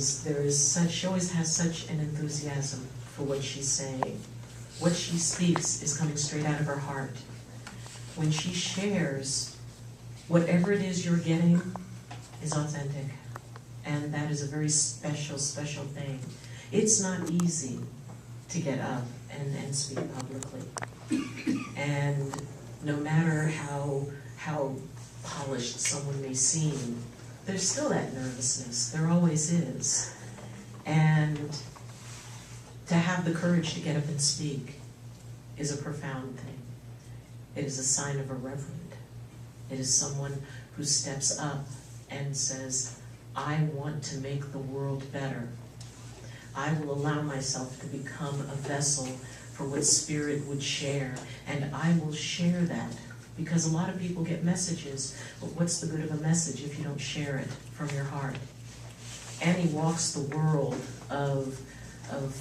she always has such an enthusiasm for what she's saying. What she speaks is coming straight out of her heart. When she shares, whatever it is you're getting is authentic. And that is a very special, special thing. It's not easy to get up and speak publicly. And no matter how polished someone may seem, there's still that nervousness. There always is. And to have the courage to get up and speak is a profound thing. It is a sign of a reverend. It is someone who steps up and says, I want to make the world better. I will allow myself to become a vessel for what Spirit would share, and I will share that. Because a lot of people get messages, but what's the good of a message if you don't share it from your heart? Annie walks the world of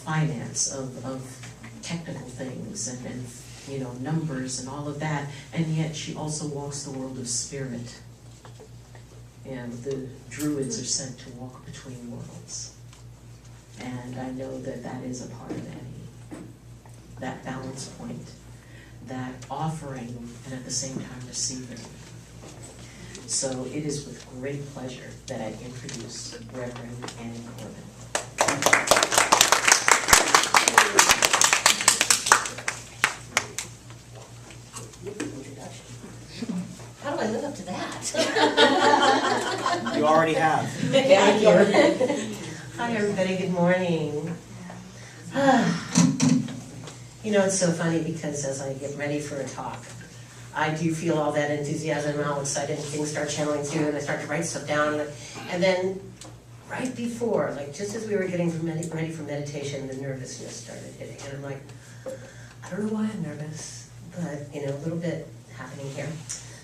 finance, of technical things, and you know, numbers and all of that, and yet she also walks the world of spirit. And the druids are sent to walk between worlds. And I know that that is a part of Annie, that balance point, that offering and at the same time receiving. So it is with great pleasure that I introduce Reverend Annie Corbin. How do I live up to that? You already have. Thank you. Hi, everybody. Good morning. You know, it's so funny because as I get ready for a talk, I do feel all that enthusiasm and all excited, and things start channeling through, and I start to write stuff down. And then right before, like just as we were getting ready for meditation, the nervousness started hitting. And I'm like, I don't know why I'm nervous, but you know, a little bit happening here.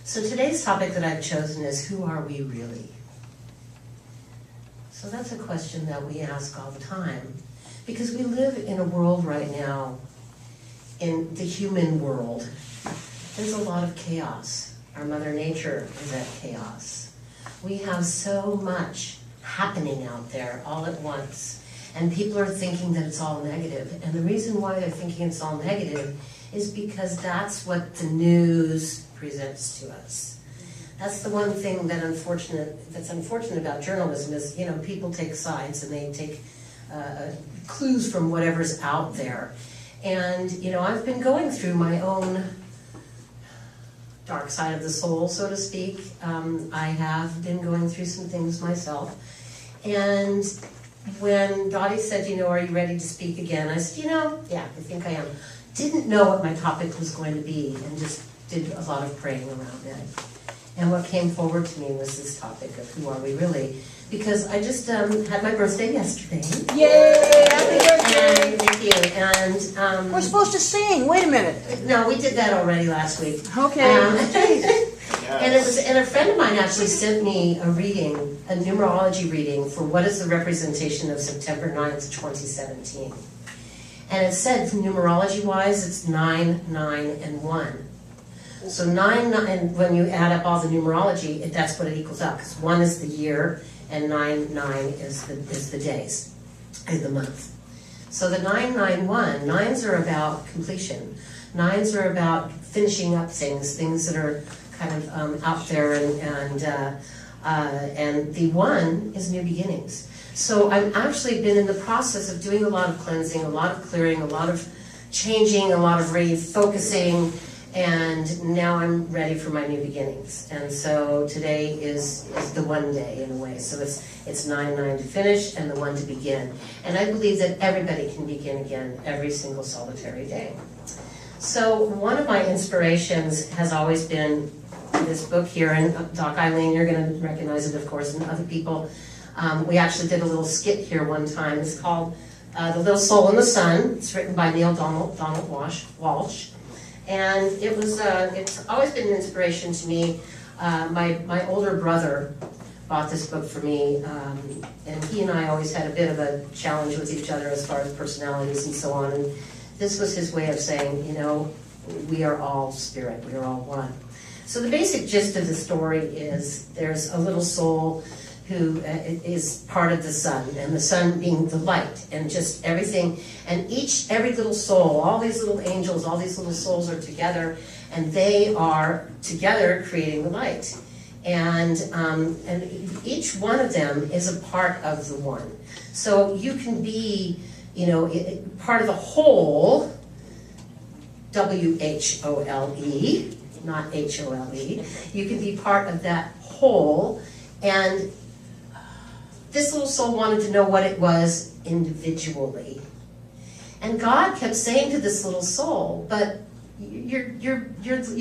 So today's topic that I've chosen is, who are we really? So that's a question that we ask all the time, because we live in a world right now, in the human world, there's a lot of chaos. Our Mother Nature is at chaos. We have so much happening out there all at once, and people are thinking that it's all negative. And the reason why they're thinking it's all negative is because that's what the news presents to us. That's the one thing that's unfortunate about journalism is, you know, people take sides and they take clues from whatever's out there. And, you know, I've been going through my own dark side of the soul, so to speak. I have been going through some things myself. And when Dottie said, you know, are you ready to speak again? I said, you know, yeah, I think I am. Didn't know what my topic was going to be and just did a lot of praying around it. And what came forward to me was this topic of who are we really? Because I just had my birthday yesterday. Yay! Happy birthday! And thank you. And we're supposed to sing. Wait a minute. No, we did that already last week. Okay. And a friend of mine actually sent me a reading, a numerology reading for what is the representation of September 9th, 2017. And it said, numerology-wise, it's 9, 9, and 1. So 9, and when you add up all the numerology, that's what it equals out. Because 1 is the year, and 9, 9 is the days, and the month. So the 991, 9s are about completion. 9s are about finishing up things that are kind of out there, and the 1 is new beginnings. So I've actually been in the process of doing a lot of cleansing, a lot of clearing, a lot of changing, a lot of refocusing, and now I'm ready for my new beginnings. And so today is the 1 day in a way. So it's 9/9 to finish and the 1 to begin. And I believe that everybody can begin again every single solitary day. So one of my inspirations has always been this book here, and Doc Eileen, you're going to recognize it, of course, and other people. We actually did a little skit here one time. It's called The Little Soul in the Sun. It's written by Neil Donald Walsh. And it's always been an inspiration to me. My older brother bought this book for me, and he and I always had a bit of a challenge with each other as far as personalities and so on. And this was his way of saying, you know, we are all spirit, we are all one. So the basic gist of the story is there's a little soul who is part of the sun, and the sun being the light, and just everything, and every little soul, all these little angels, all these little souls are together, and they are together creating the light. And each one of them is a part of the one. So you can be, part of the whole, W-H-O-L-E, not H-O-L-E. You can be part of that whole, and this little soul wanted to know what it was individually. And God kept saying to this little soul, but you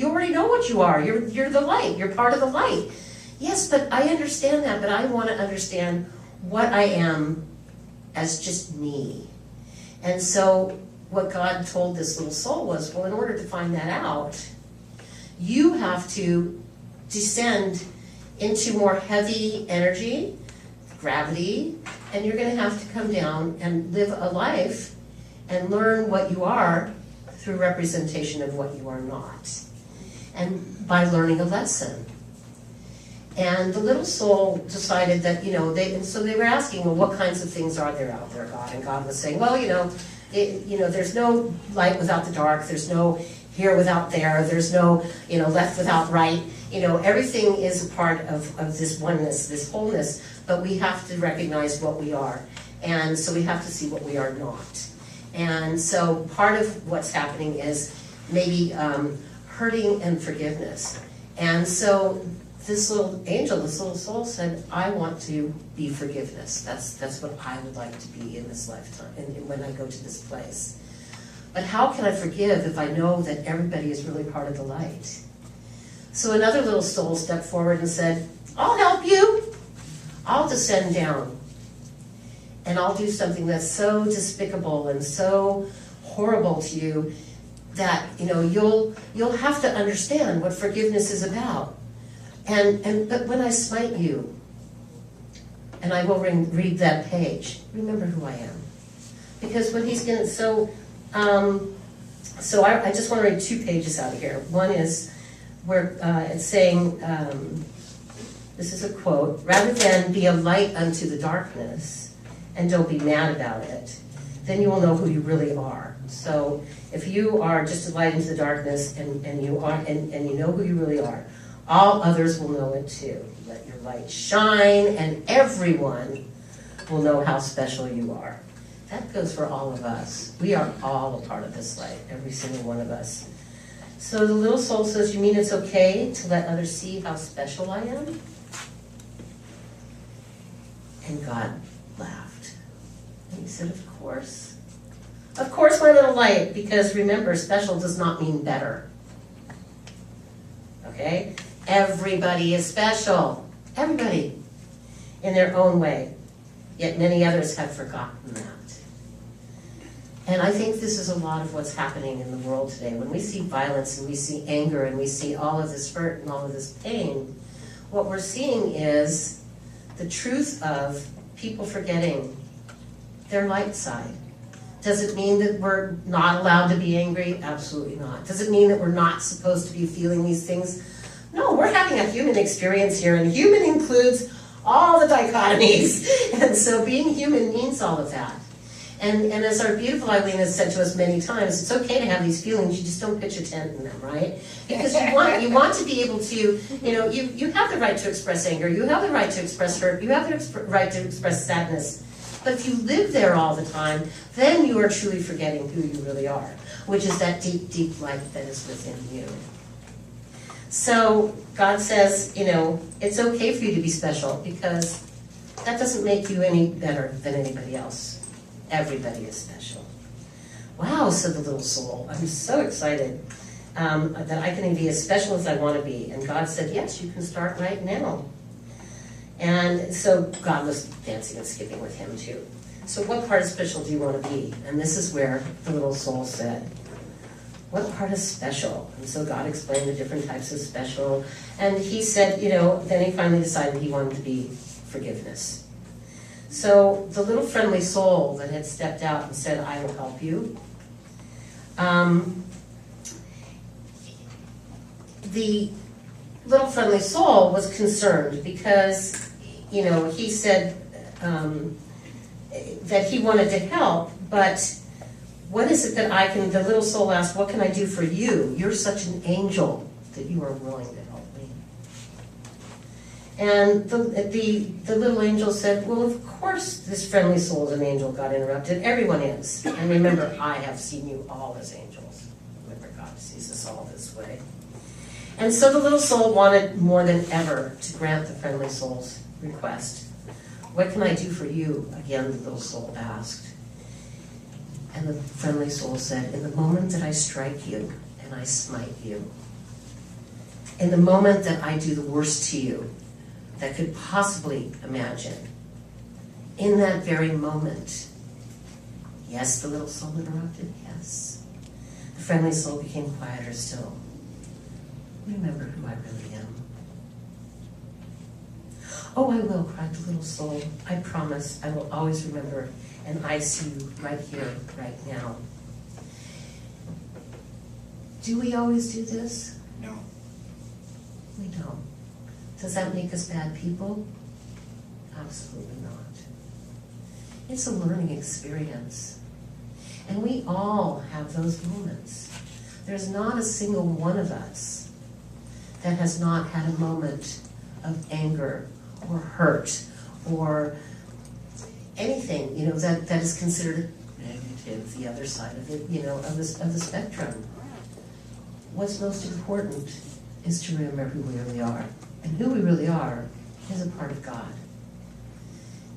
already know what you are. You're the light. You're part of the light. Yes, but I understand that, but I want to understand what I am as just me. And so what God told this little soul was, well, in order to find that out, you have to descend into more heavy energy, gravity, and you're going to have to come down and live a life and learn what you are through representation of what you are not, and by learning a lesson. And the little soul decided that, so they were asking, well, what kinds of things are there out there, God? And God was saying, well, there's no light without the dark, there's no here without there, there's no, left without right. Everything is a part of this oneness, this wholeness, but we have to recognize what we are. And so we have to see what we are not. And so part of what's happening is maybe hurting and forgiveness. And so this little angel, this little soul said, I want to be forgiveness. That's what I would like to be in this lifetime, and when I go to this place. But how can I forgive if I know that everybody is really part of the light? So another little soul stepped forward and said, I'll help you. I'll descend down. And I'll do something that's so despicable and so horrible to you that, you'll have to understand what forgiveness is about. But when I smite you, and I will read that page, remember who I am. Because when he's going to, so I just want to read 2 pages out of here. One is where it's saying, this is a quote, rather than be a light unto the darkness, and don't be mad about it, then you will know who you really are. So if you are just a light into the darkness and you know who you really are, all others will know it too. Let your light shine and everyone will know how special you are. That goes for all of us. We are all a part of this light, every single one of us. So the little soul says, you mean it's okay to let others see how special I am? And God laughed. And he said, of course. Of course, my little light, because remember, special does not mean better. Okay? Everybody is special. Everybody. In their own way. Yet many others have forgotten that. And I think this is a lot of what's happening in the world today. When we see violence and we see anger and we see all of this hurt and all of this pain, what we're seeing is the truth of people forgetting their light side. Does it mean that we're not allowed to be angry? Absolutely not. Does it mean that we're not supposed to be feeling these things? No, we're having a human experience here, and human includes all the dichotomies. And so being human means all of that. And as our beautiful Eileen has said to us many times, it's okay to have these feelings, you just don't pitch a tent in them, right? Because you want to be able to, you have the right to express anger, you have the right to express hurt, you have the right to express sadness. But if you live there all the time, then you are truly forgetting who you really are, which is that deep, deep light that is within you. So God says, it's okay for you to be special because that doesn't make you any better than anybody else. Everybody is special. Wow, said the little soul. I'm so excited that I can be as special as I want to be. And God said, yes, you can start right now. And so God was dancing and skipping with him too. So what part of special do you want to be? And this is where the little soul said, what part is special? And so God explained the different types of special. And he said, then he finally decided he wanted to be forgiveness. So the little friendly soul that had stepped out and said, I will help you, the little friendly soul was concerned because, he said that he wanted to help, but what is it that I can, the little soul asked, what can I do for you? You're such an angel that you are willing to help me. And the little angel said, well, of course this friendly soul is an angel, God interrupted. Everyone is. And remember, I have seen you all as angels. Remember, God sees us all this way. And so the little soul wanted more than ever to grant the friendly soul's request. What can I do for you? Again, the little soul asked. And the friendly soul said, in the moment that I strike you and I smite you, in the moment that I do the worst to you that could possibly imagine, in that very moment, yes, the little soul interrupted, yes. The friendly soul became quieter still. Remember who I really am. Oh, I will, cried the little soul. I promise I will always remember, and I see you right here, right now. Do we always do this? No. We don't. Does that make us bad people? Absolutely not. It's a learning experience. And we all have those moments. There's not a single one of us that has not had a moment of anger or hurt or anything, that is considered negative, the other side of it, of the spectrum. What's most important is to remember who we really are. And who we really are is a part of God.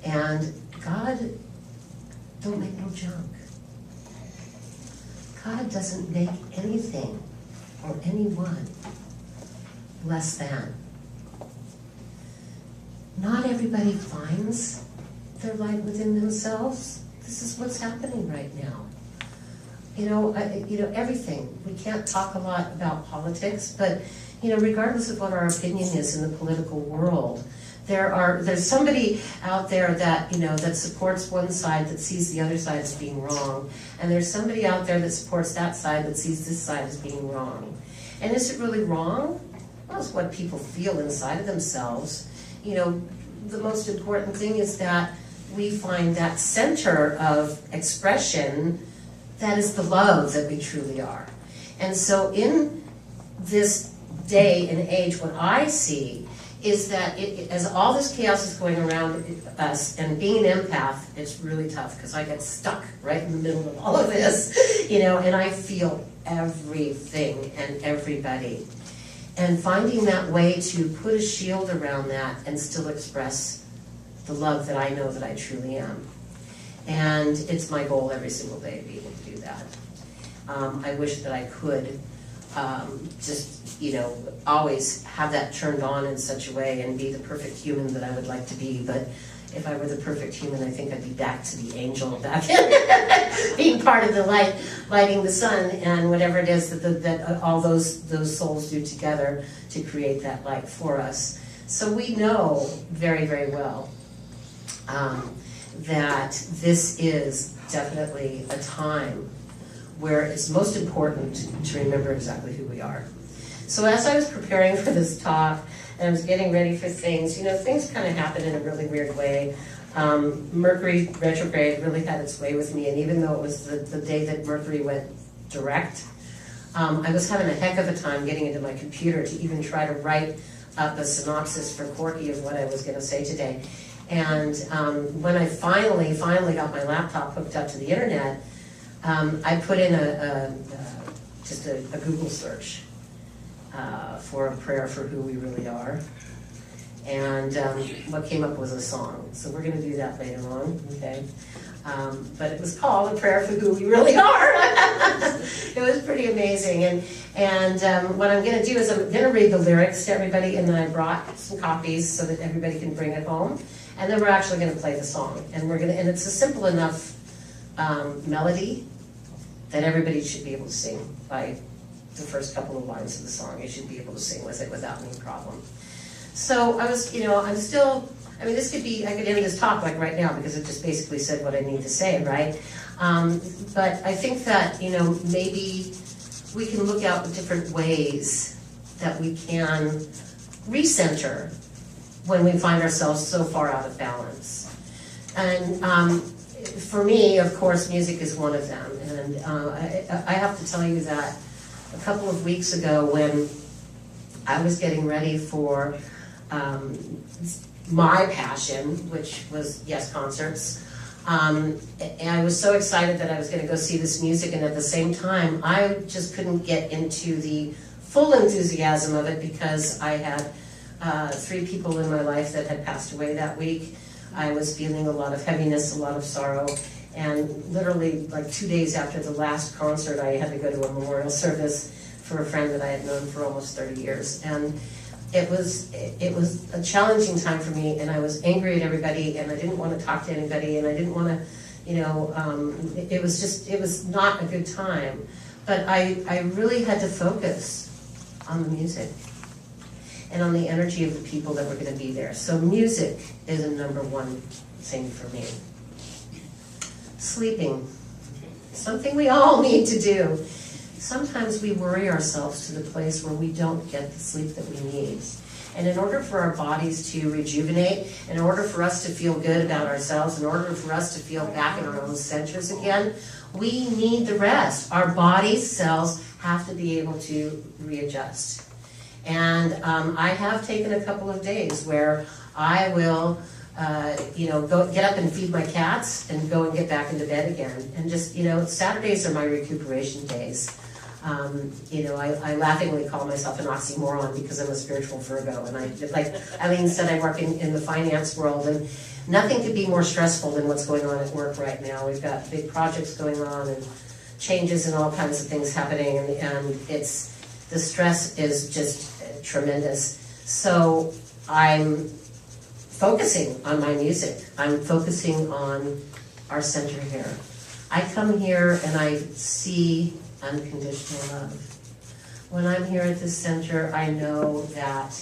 And God don't make no junk. God doesn't make anything or anyone less than. Not everybody finds their light within themselves. This is what's happening right now. Everything. We can't talk a lot about politics, but regardless of what our opinion is in the political world, there's somebody out there that that supports one side that sees the other side as being wrong, and there's somebody out there that supports that side that sees this side as being wrong. And is it really wrong? Well, it's what people feel inside of themselves. The most important thing is that we find that center of expression that is the love that we truly are. And so in this day and age, what I see is that as all this chaos is going around us, and being an empath, it's really tough because I get stuck right in the middle of all of this, and I feel everything and everybody. And finding that way to put a shield around that and still express the love that I know that I truly am. And it's my goal every single day to be able to do that. I wish that I could always have that turned on in such a way and be the perfect human that I would like to be. But if I were the perfect human, I think I'd be back to the angel, back in being part of the light, lighting the sun, and whatever it is that all those souls do together to create that light for us. So we know very, very well that this is definitely a time where it's most important to remember exactly who we are. So as I was preparing for this talk, and I was getting ready for things, things kind of happened in a really weird way. Mercury retrograde really had its way with me, and even though it was the day that Mercury went direct, I was having a heck of a time getting into my computer to even try to write up a synopsis for Corky of what I was going to say today. And when I finally got my laptop hooked up to the internet, I put in just a Google search for a prayer for who we really are. And what came up was a song. So we're going to do that later on, okay? But it was called A Prayer for Who We Really Are. It was pretty amazing. And what I'm going to do is I'm going to read the lyrics to everybody, and then I brought some copies so that everybody can bring it home. And then we're actually going to play the song. And it's a simple enough melody that everybody should be able to sing by the first couple of lines of the song. You should be able to sing with it without any problem. So this could be, I could end this talk like right now because it just basically said what I need to say, right? But I think that, maybe we can look out at different ways that we can recenter when we find ourselves so far out of balance. And for me, of course, music is one of them. And I have to tell you that a couple of weeks ago when I was getting ready for my passion, which was, yes, concerts, and I was so excited that I was going to go see this music, and at the same time, I just couldn't get into the full enthusiasm of it because I had 3 people in my life that had passed away that week. I was feeling a lot of heaviness, a lot of sorrow, and literally like 2 days after the last concert, I had to go to a memorial service for a friend that I had known for almost 30 years. And it was a challenging time for me, and I was angry at everybody, and I didn't want to talk to anybody, and I didn't want to, it was not a good time. But I really had to focus on the music and on the energy of the people that were going to be there. So music is a number one thing for me. Sleeping, something we all need to do. Sometimes we worry ourselves to the place where we don't get the sleep that we need. And in order for our bodies to rejuvenate, in order for us to feel good about ourselves, in order for us to feel back in our own centers again, we need the rest. Our body's cells have to be able to readjust. And I have taken a couple of days where I will go get up and feed my cats and go and get back into bed again. And just, Saturdays are my recuperation days. I laughingly call myself an oxymoron because I'm a spiritual Virgo. And like Eileen said, I work in the finance world, and nothing could be more stressful than what's going on at work right now. We've got big projects going on and changes and all kinds of things happening, and the stress is just tremendous. So I'm focusing on my music. I'm focusing on our center here. I come here and I see unconditional love. When I'm here at this center, I know that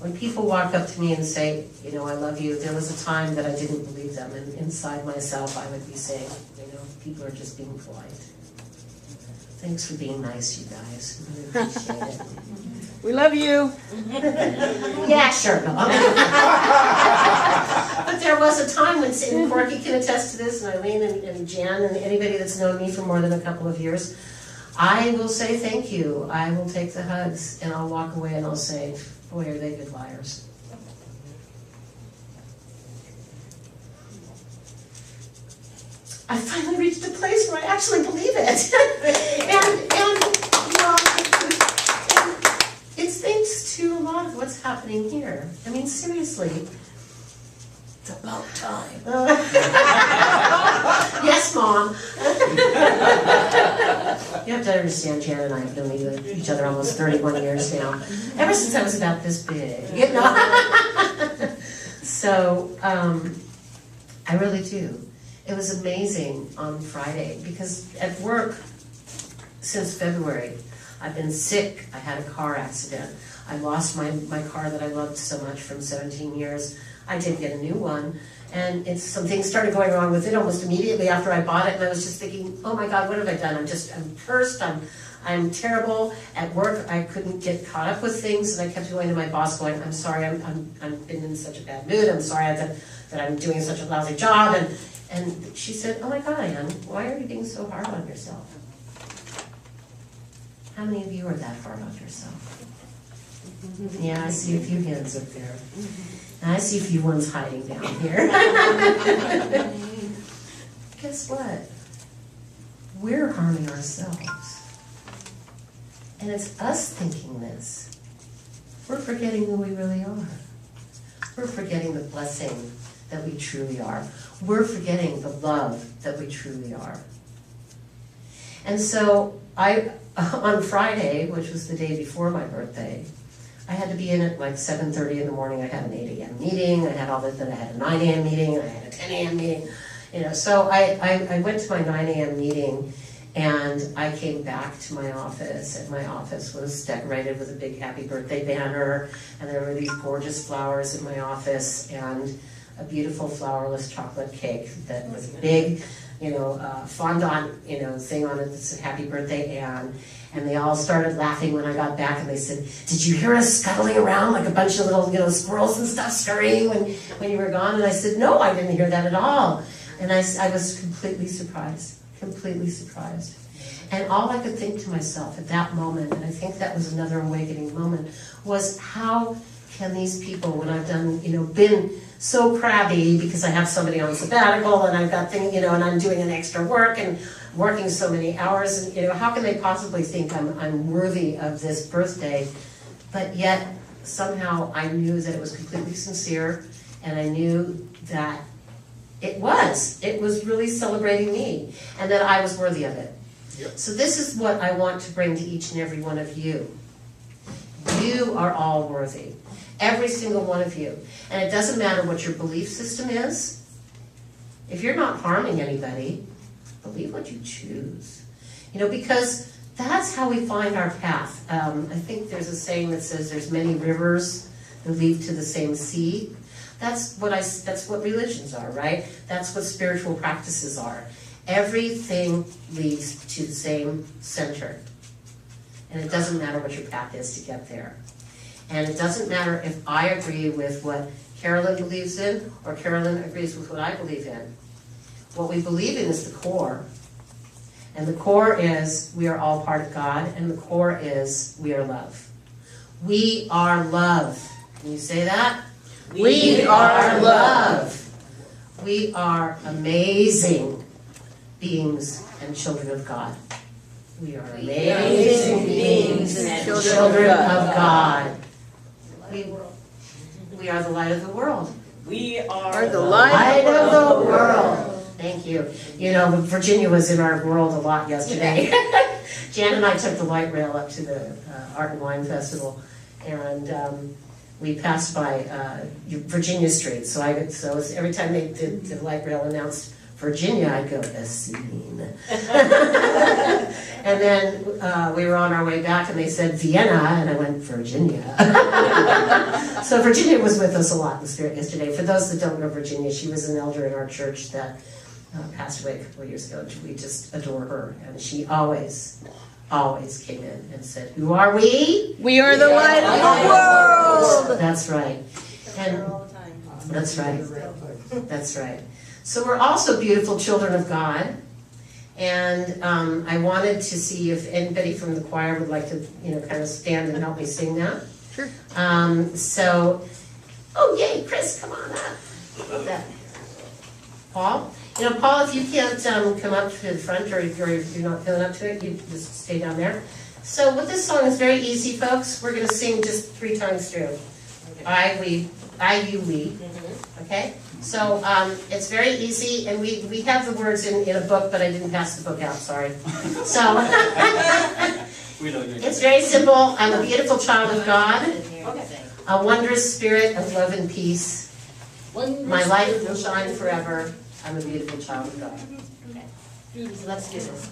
when people walk up to me and say, I love you, there was a time that I didn't believe them, and inside myself I would be saying, people are just being polite. Thanks for being nice, you guys. I really appreciate it. We love you. Yeah, sure. But there was a time when, and Corky can attest to this, and Eileen and Jan and anybody that's known me for more than a couple of years, I will say thank you. I will take the hugs, and I'll walk away and I'll say, boy, are they good liars. I finally reached a place where I actually believe it. It's thanks to a lot of what's happening here. I mean, seriously. It's about time. Yes, Mom. You have to understand, Jan and I have known each other almost 31 years now. Ever since I was about this big, So, I really do. It was amazing on Friday because at work since February, I've been sick. I had a car accident. I lost my car that I loved so much from 17 years. I did get a new one, and some things started going wrong with it almost immediately after I bought it, and I was just thinking, oh my God, what have I done? I'm cursed, I'm terrible. At work, I couldn't get caught up with things, and I kept going to my boss going, I'm sorry, I've been in such a bad mood, I'm sorry that I'm doing such a lousy job, and she said, oh my God, Ann, why are you being so hard on yourself? How many of you are that hard on yourself? Yeah, I see a few hands up there. And I see a few ones hiding down here. Guess what? We're harming ourselves. And it's us thinking this. We're forgetting who we really are. We're forgetting the blessing that we truly are. We're forgetting the love that we truly are. And so on Friday, which was the day before my birthday, I had to be in at like 7:30 in the morning. I had an 8 a.m. meeting. I had all that. Then I had a 9 a.m. meeting. I had a 10 a.m. meeting. So I went to my 9 a.m. meeting, and I came back to my office, and my office was decorated with a big happy birthday banner, and there were these gorgeous flowers in my office, and a beautiful flourless chocolate cake that was big, fondant, thing on it that said "Happy Birthday, Anne." And they all started laughing when I got back, and they said, "Did you hear us scuttling around like a bunch of little, squirrels and stuff scurrying when you were gone?" And I said, "No, I didn't hear that at all." And I was completely surprised. And all I could think to myself at that moment, and I think that was another awakening moment, was how can these people, when I've done, been so crabby because I have somebody on sabbatical and I've got things, and I'm doing an extra work and working so many hours, and how can they possibly think I'm worthy of this birthday? But yet somehow I knew that it was completely sincere, and I knew that it was really celebrating me, and that I was worthy of it. Yep. So this is what I want to bring to each and every one of you. You are all worthy. Every single one of you. And it doesn't matter what your belief system is. If you're not harming anybody, believe what you choose. Because that's how we find our path. I think there's a saying that says there's many rivers that lead to the same sea. That's what religions are, right? That's what spiritual practices are. Everything leads to the same center. And it doesn't matter what your path is to get there. And it doesn't matter if I agree with what Carolyn believes in or Carolyn agrees with what I believe in. What we believe in is the core. And the core is we are all part of God, and the core is we are love. We are love. Can you say that? We are love. We are amazing beings and children of God. We are amazing beings and children of God. We are the light of the world. We are the light of the world. Thank you. Virginia was in our world a lot yesterday. Jan and I took the light rail up to the Art and Wine Festival, and we passed by Virginia Street. So every time the light rail announced Virginia, I'd go, "The scene." And then we were on our way back, and they said Vienna, and I went, "Virginia." So Virginia was with us a lot in the spirit yesterday. For those that don't know Virginia, she was an elder in our church that passed away a couple of years ago. We just adore her, and she always came in and said, "Who are we? We are the light of the world." That's right. And that's right. That's right. So we're also beautiful children of God, and I wanted to see if anybody from the choir would like to, kind of stand and help me sing that. Sure. Oh yay, Chris, come on up. Love that. Paul? Paul, if you can't come up to the front, or if you're not feeling up to it, you just stay down there. So with this song, it's very easy, folks. We're going to sing just 3 times through. I, you, we. Okay? So it's very easy, and we have the words in a book, but I didn't pass the book out, sorry. So it's very simple. I'm a beautiful child of God, a wondrous spirit of love and peace. My light will shine forever. I'm a beautiful child of God. Okay. So let's do this.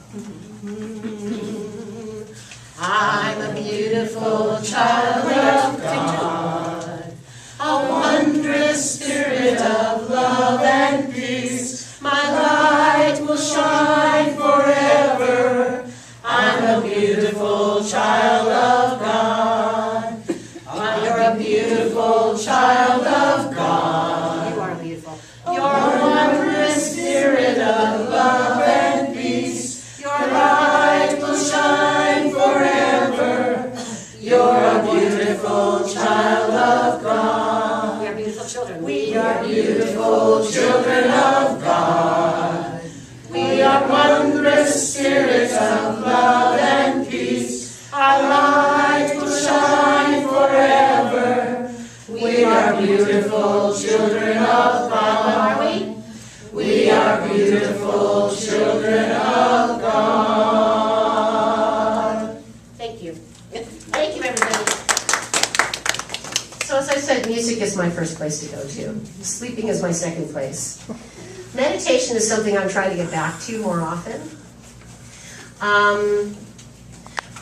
I'm a beautiful child of God, a wondrous spirit of love and peace. My light will shine forever. I'm a beautiful child of God. You're a beautiful child of God. You are beautiful. You're a wondrous spirit of love and peace. Your light will shine forever. You're a beautiful child of God. We are beautiful children. We are beautiful children of God. We are wondrous spirits of love and peace. Our light will shine forever. We are beautiful children of God. What are we? We are beautiful children of God. Thank you. Thank you, everybody. So as I said, music is my first place to go to. Sleeping is my second place. Meditation is something I'm trying to get back to more often.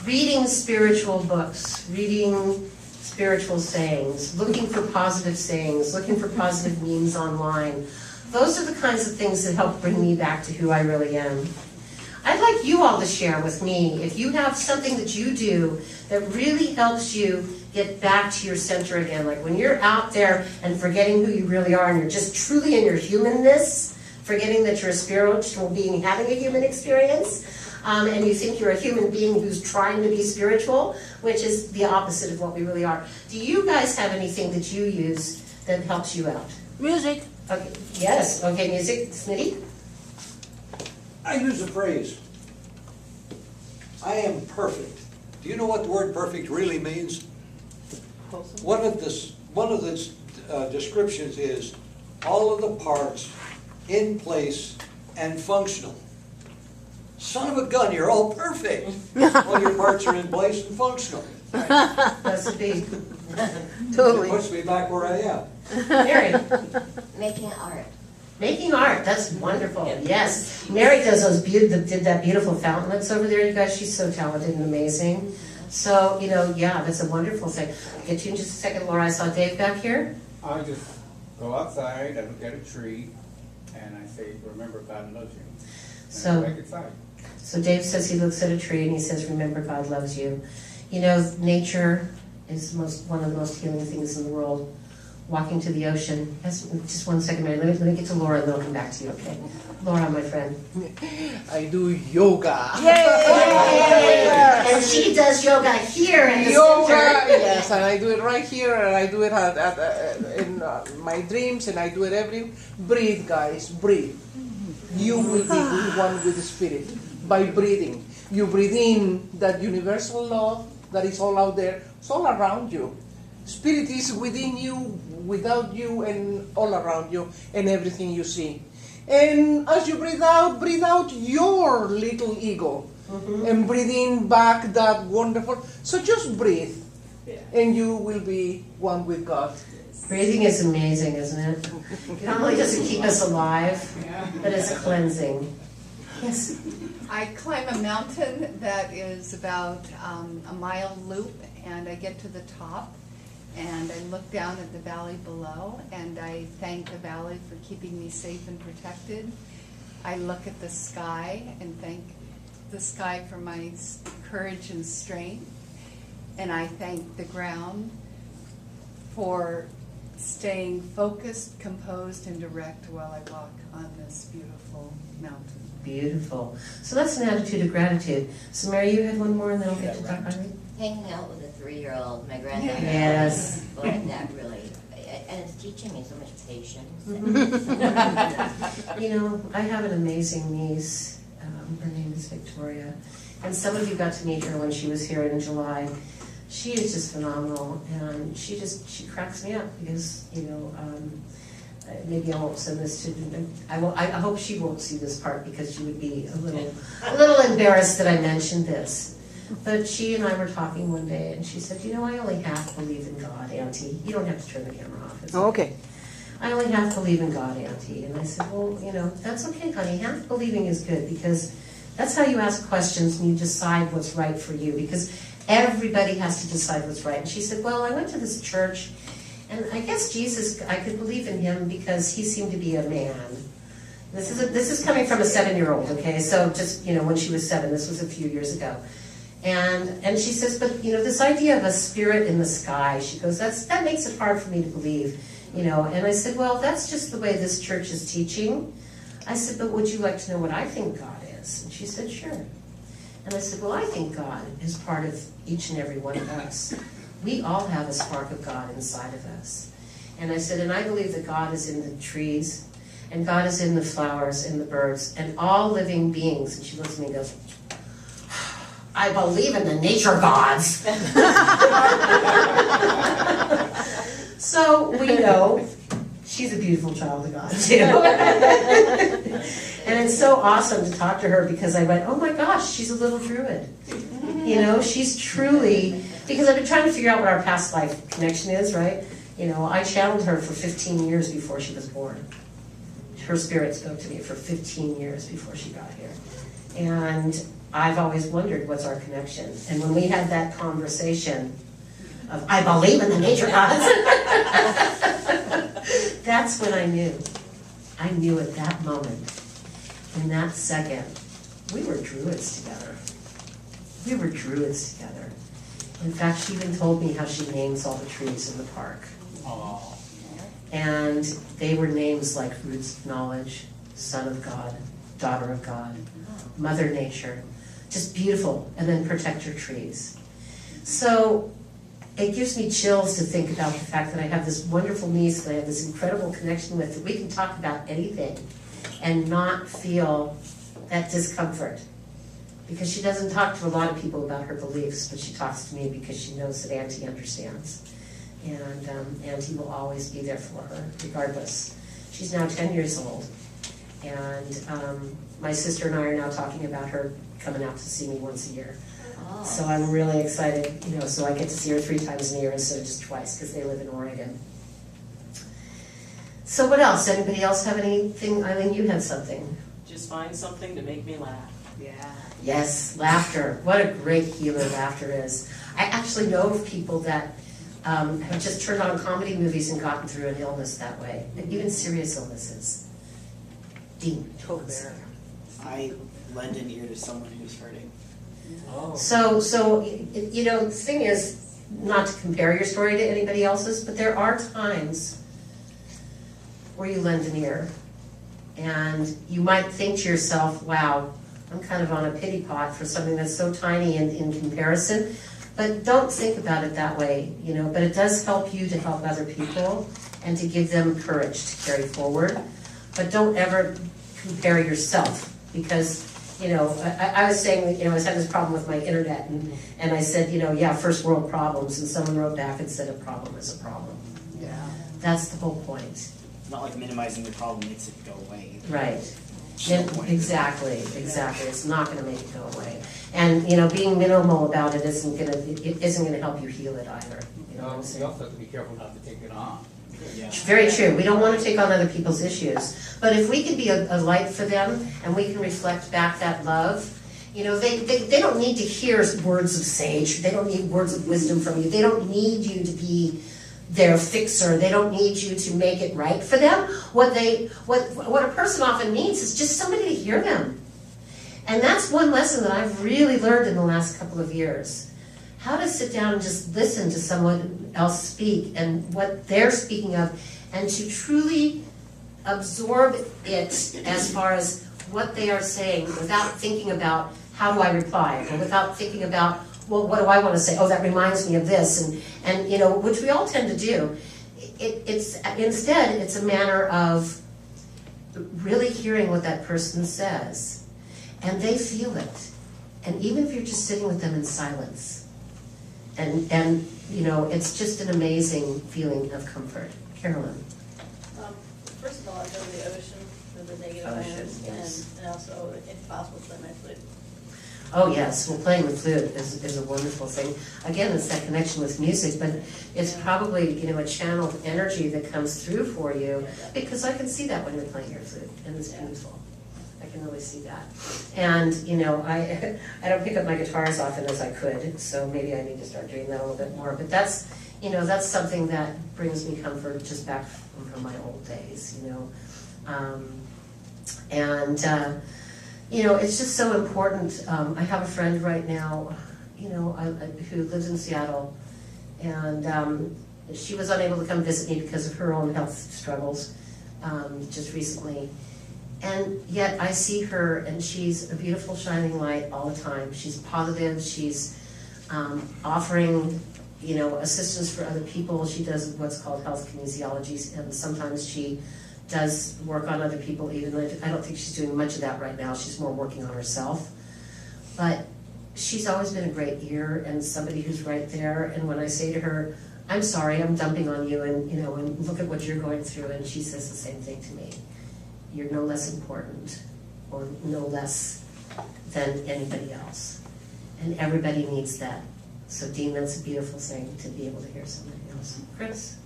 Reading spiritual books, reading spiritual sayings, looking for positive sayings, looking for positive memes online, those are the kinds of things that help bring me back to who I really am. I'd like you all to share with me if you have something that you do that really helps you get back to your center again. Like when you're out there and forgetting who you really are and you're just truly in your humanness, forgetting that you're a spiritual being having a human experience, and you think you're a human being who's trying to be spiritual, which is the opposite of what we really are. Do you guys have anything that you use that helps you out? Music. Okay. Yes. Okay, music. Smitty? I use the phrase, I am perfect. Do you know what the word perfect really means? One of the descriptions is all of the parts in place and functional. Son of a gun, you're all perfect. All your parts are in place and functional. That's big. Totally. It puts me back where I am. Mary? Making art. Making art, that's wonderful. Yes. Mary does did that beautiful fountain that's over there, you guys. She's so talented and amazing. So, yeah, that's a wonderful thing. I'll get you in just a second, Laura. I saw Dave back here. I just go outside, I look at a tree, and I say, remember God loves you. And So- I go back inside. So Dave says he looks at a tree and he says, remember, God loves you. Nature is one of the most healing things in the world. Walking to the ocean. Just 1 second, Mary. Let me get to Laura and then I'll come back to you, okay? Laura, my friend. I do yoga. And she does yoga here in the Yoga, center. yes, and I do it right here, and I do it in my dreams, and I do it breathe, guys, breathe. You will be one with the Spirit by breathing. You breathe in that universal love that is all out there. It's all around you. Spirit is within you, without you, and all around you, and everything you see. And as you breathe out your little ego. And breathe in back that wonderful. So just breathe, and you will be one with God. Breathing is amazing, isn't it? Not only does it keep us alive, but it's cleansing. Yes. I climb a mountain that is about a mile loop, and I get to the top, and I look down at the valley below, and I thank the valley for keeping me safe and protected. I look at the sky and thank the sky for my courage and strength, and I thank the ground for staying focused, composed, and direct while I walk on this beautiful mountain. Beautiful. So that's an attitude of gratitude. So Mary, you had one more and then I'll get to Dr. Irene. Hanging out with a 3-year-old, my granddaughter. Yes. Boy, that really, and it's teaching me so much patience. I have an amazing niece. Her name is Victoria. And some of you got to meet her when she was here in July. She is just phenomenal, and she cracks me up because, maybe I won't send this to, I hope she won't see this part because she would be a little embarrassed that I mentioned this. But she and I were talking one day, and she said, I only half believe in God, Auntie. You don't have to turn the camera off. It's Okay. I only half believe in God, Auntie. And I said, well, that's okay, honey. Half believing is good because that's how you ask questions and you decide what's right for you, because everybody has to decide what's right. And she said, well, I went to this church, and I guess Jesus, I could believe in him because he seemed to be a man. This is coming from a 7-year-old, okay? So just, when she was 7, this was a few years ago. And she says, but, this idea of a spirit in the sky, she goes, that makes it hard for me to believe, And I said, well, that's just the way this church is teaching. I said, but would you like to know what I think God is? And she said, sure. And I said, well, I think God is part of each and every one of us. We all have a spark of God inside of us. And I said, and I believe that God is in the trees, and God is in the flowers and the birds, and all living beings. And she looks at me and goes, I believe in the nature gods. So we know she's a beautiful child of God, too. And it's so awesome to talk to her because I went, oh my gosh, she's a little druid. She's truly, because I've been trying to figure out what our past life connection is, right? I channeled her for 15 years before she was born. Her spirit spoke to me for 15 years before she got here. And I've always wondered what's our connection. And when we had that conversation of, I believe in the nature gods, that's when I knew. I knew at that moment, in that second, we were druids together. We were druids together. In fact, she even told me how she names all the trees in the park. Oh. And they were names like Roots of Knowledge, Son of God, Daughter of God, Mother Nature. Just beautiful. And then Protect Your Trees. So it gives me chills to think about the fact that I have this wonderful niece that I have this incredible connection with, that we can talk about anything and not feel that discomfort. Because she doesn't talk to a lot of people about her beliefs, but she talks to me because she knows that Auntie understands. And Auntie will always be there for her, regardless. She's now 10 years old. And my sister and I are now talking about her coming out to see me once a year. Oh. So I'm really excited, so I get to see her 3 times in a year instead of just twice, because they live in Oregon. So what else? Anybody else have anything? Eileen, you had something. Just find something to make me laugh. Yeah. Yes, laughter. What a great healer laughter is. I actually know of people that have just turned on comedy movies and gotten through an illness that way, and even serious illnesses. Dean. I lend an ear to someone who's hurting. Oh. So the thing is, not to compare your story to anybody else's, but there are times where you lend an ear, and you might think to yourself, wow, I'm kind of on a pity pot for something that's so tiny in comparison. But don't think about it that way, but it does help you to help other people and to give them courage to carry forward. But don't ever compare yourself, because, I was saying, I was having this problem with my internet, and I said, yeah, first world problems, and someone wrote back and said a problem is a problem. Yeah. That's the whole point. It's not like minimizing the problem makes it go away. Right. No point. Exactly. It's not going to make it go away. And, being minimal about it isn't going to help you heal it either. You know what I'm You saying? also have to be careful not to take it on. Yeah. Very true. We don't want to take on other people's issues. But if we can be a light for them and we can reflect back that love, they don't need to hear words of sage. They don't need words of wisdom from you. They don't need you to be their fixer. They don't need you to make it right for them. What a person often needs is just somebody to hear them. And that's one lesson that I've really learned in the last couple of years. How to sit down and just listen to someone else speak and what they're speaking of, and to truly absorb it as far as what they are saying without thinking about how do I reply, or without thinking about, well, what do I want to say? Oh, that reminds me of this, and which we all tend to do. Instead, it's a manner of really hearing what that person says, and they feel it. And even if you're just sitting with them in silence, and it's just an amazing feeling of comfort. Carolyn. First of all, I go to the ocean for the negative ions, Yes. and also, if possible, play my flute. Oh yes, well, playing the flute is a wonderful thing. Again, it's that connection with music, but it's probably a channeled energy that comes through for you, because I can see that when you're playing your flute, and it's beautiful. I can really see that. And I don't pick up my guitar as often as I could, so maybe I need to start doing that a little bit more. But that's something that brings me comfort just back from my old days. It's just so important. I have a friend right now, who lives in Seattle, and she was unable to come visit me because of her own health struggles just recently. And yet I see her, and she's a beautiful shining light all the time. She's positive. She's offering, assistance for other people. She does what's called health kinesiology, and sometimes she does work on other people, even though I don't think she's doing much of that right now. She's more working on herself. But she's always been a great ear and somebody who's right there. And when I say to her, I'm sorry, I'm dumping on you, and look at what you're going through, and she says the same thing to me. You're no less important or no less than anybody else. And everybody needs that. So Dean, that's a beautiful thing to be able to hear somebody else. Chris?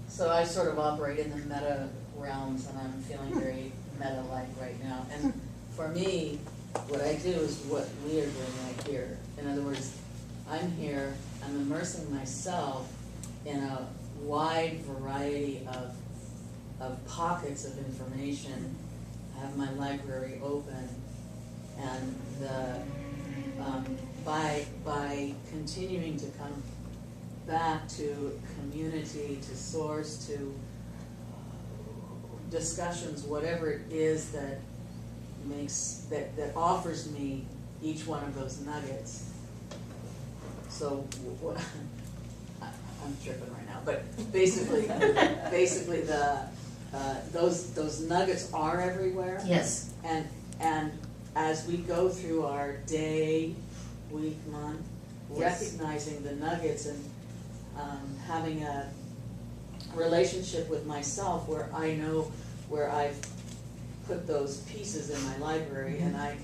So I sort of operate in the meta realms, and I'm feeling very meta-like right now. And for me, what I do is what we are doing right here. In other words, I'm here, I'm immersing myself in a wide variety of of pockets of information. I have my library open, and by continuing to come back to community, to source, to discussions, whatever it is that that offers me each one of those nuggets. So I'm tripping right now, but basically those nuggets are everywhere. Yes. And as we go through our day, week, month, Yes. recognizing the nuggets and having a relationship with myself where I know where I've put those pieces in my library, and I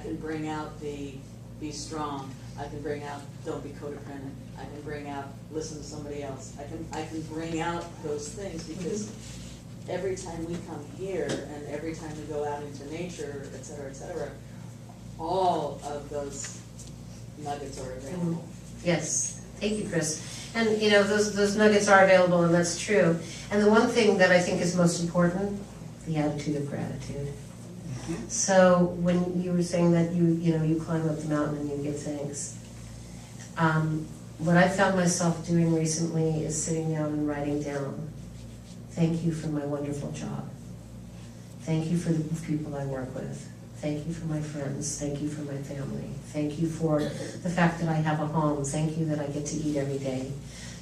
can bring out the be strong. I can bring out don't be codependent. I can bring out listen to somebody else. I can bring out those things because every time we come here and every time we go out into nature, et cetera, all of those nuggets are available. Yes, thank you, Chris. And you know, those nuggets are available, and that's true. And the one thing that I think is most important, the attitude of gratitude. So when you were saying that you climb up the mountain and you give thanks, what I found myself doing recently is sitting down and writing down, thank you for my wonderful job. Thank you for the people I work with. Thank you for my friends. Thank you for my family. Thank you for the fact that I have a home. Thank you that I get to eat every day.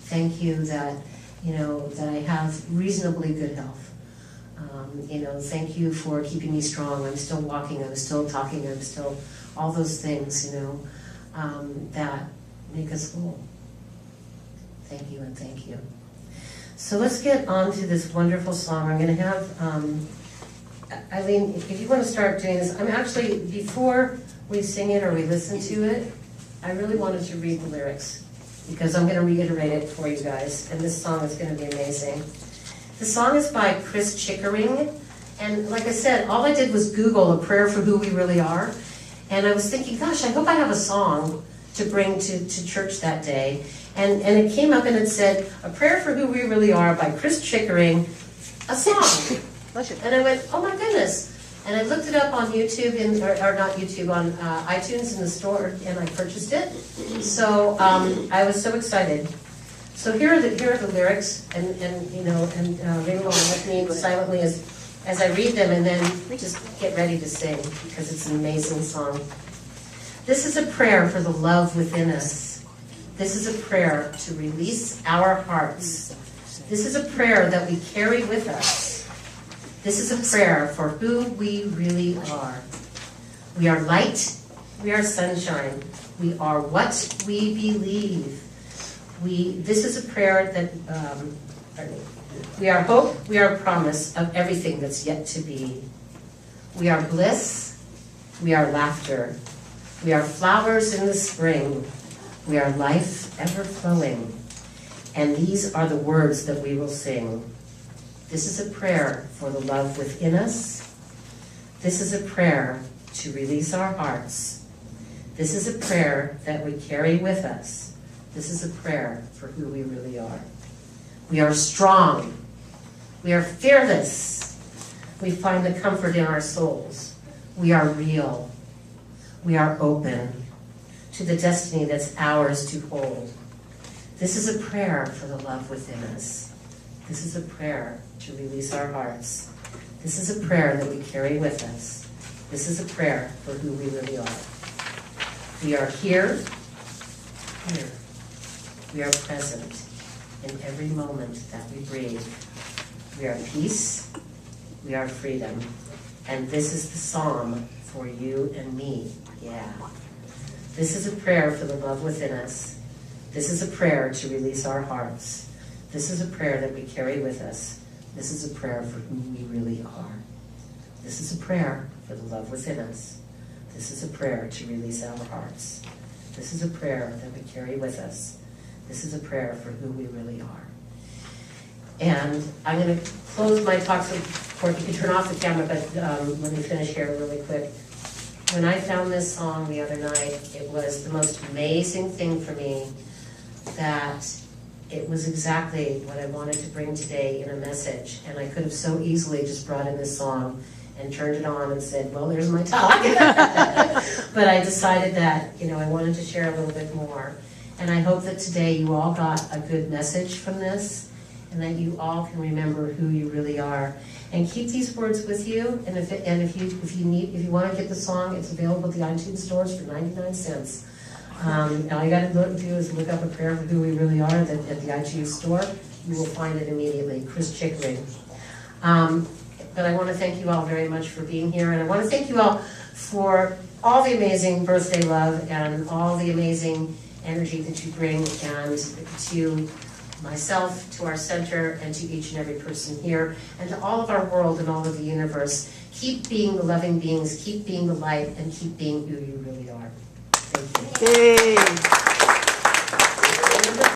Thank you that, that I have reasonably good health. Thank you for keeping me strong. I'm still walking. I'm still talking. I'm still all those things, that make us whole. Thank you and thank you. So let's get on to this wonderful song. I'm going to have Eileen, if you want to start doing this, I'm actually, before we sing it or we listen to it, I really wanted to read the lyrics because I'm going to reiterate it for you guys, and this song is going to be amazing. The song is by Chris Chickering, and like I said, all I did was Google a prayer for who we really are, and I was thinking, gosh, I hope I have a song to bring to church that day, and it came up and it said, A Prayer for Who We Really Are by Chris Chickering, a song. And I went, oh my goodness. And I looked it up on YouTube, or not YouTube, on iTunes in the store, and I purchased it. So I was so excited. So here are the lyrics, and Layla will let me silently as I read them, and then just get ready to sing, because it's an amazing song. This is a prayer for the love within us. This is a prayer to release our hearts. This is a prayer that we carry with us. This is a prayer for who we really are. We are light. We are sunshine. We are what we believe. This is a prayer that, we are hope. We are promise of everything that's yet to be. We are bliss. We are laughter. We are flowers in the spring. We are life ever flowing. And these are the words that we will sing. This is a prayer for the love within us. This is a prayer to release our hearts. This is a prayer that we carry with us. This is a prayer for who we really are. We are strong. We are fearless. We find the comfort in our souls. We are real. We are open to the destiny that's ours to hold. This is a prayer for the love within us. This is a prayer to release our hearts. This is a prayer that we carry with us. This is a prayer for who we really are. We are here. We are present in every moment that we breathe. We are peace. We are freedom. And this is the psalm for you and me. Yeah. This is a prayer for the love within us. This is a prayer to release our hearts. This is a prayer that we carry with us. This is a prayer for who we really are. This is a prayer for the love within us. This is a prayer to release our hearts. This is a prayer that we carry with us. This is a prayer for who we really are. And I'm going to close my talk, so Corbin, you can turn off the camera, but let me finish here really quick. When I found this song the other night, it was the most amazing thing for me that it was exactly what I wanted to bring today in a message. And I could have so easily just brought in this song and turned it on and said, well, there's my talk. But I decided that, I wanted to share a little bit more. And I hope that today you all got a good message from this, and that you all can remember who you really are. And keep these words with you. And if you want to get the song, it's available at the iTunes stores for 99 cents. All you got to do is look up A Prayer for Who We Really Are at the iTunes store. You will find it immediately. Chris Chickering. But I want to thank you all very much for being here, and I want to thank you all for all the amazing birthday love and all the amazing energy that you bring, and to myself, to our center, and to each and every person here, and to all of our world and all of the universe. Keep being the loving beings, keep being the light, and keep being who you really are. Thank you. Yay.